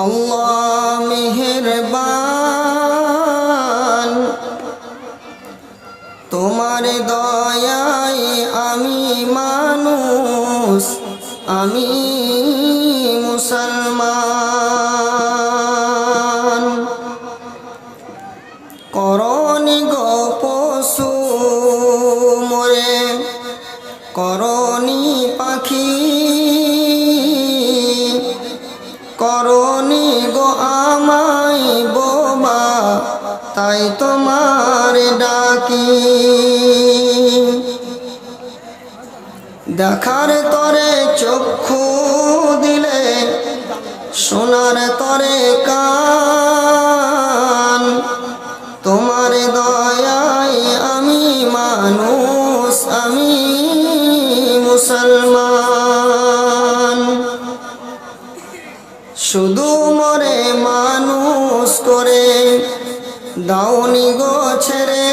আল্লাহ মেহেরবান, তোমার দয়ায় আমি মানুষ, আমি মুসলমান। করনি গো পশু মোরে, করনি পাখি, করনি গো আমায় বোবা, তাই তোমার ডাকি। দেখার তরে চক্ষু দিলে, শোনার তরে কান, তোমার দয়ায় আমি মানুষ, আমি মুসলমান। শুধু মরে মানুষ করে দাওনি গো ছেড়ে,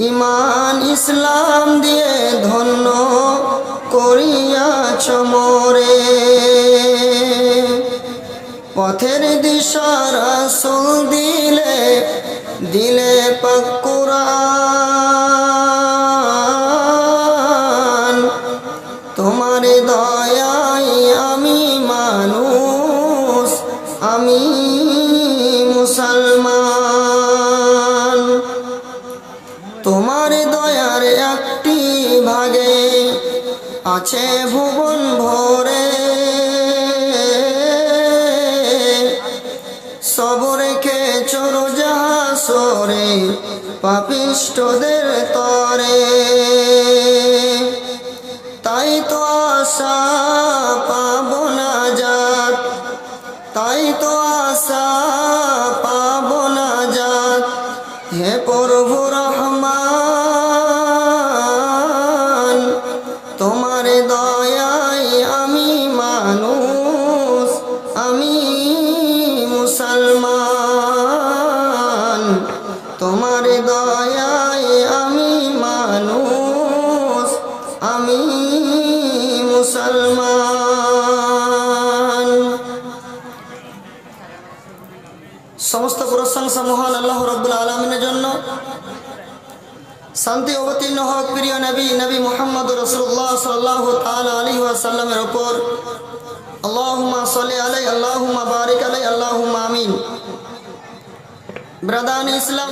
ইমান ইসলাম দিয়ে ধন্য করিয়াছ মোরে। পথের দিশা রাসূল দিলে, দিলে পাক কুরআন, তোমার দয়ায় আমি মানুষ, আমি মুসলমান। তোমার দয়ার একটি ভাগে আছে ভুবন ভরে, সবর কে চোর জাহাসরে পাপিষ্ঠদের তরে। তাই তো আশা পাব না জাত, তাই তো আশা পাব না জাত, হে প্রভু রহমান, তোমার দয়ায় আমি মানুষ, আমি মুসলমান। তোমার দয়ায় আমি মানুষ, আমি মুসলমান। সমস্ত প্রশংসা মহান আল্লাহ রাব্বুল আলামিনের জন্য। শান্তি অবতীর্ণ হোক প্রিয় নবী নবী মুহাম্মদ রাসূলুল্লাহ সাল্লাল্লাহু তাআলা আলাইহি ওয়াসাল্লামের উপর। আল্লাহুম্মা সাল্লি আলাইহি, আল্লাহুম্মা বারিক আলাইহি, আল্লাহুম্মা আমিন। ব্রাদান ইসলাম।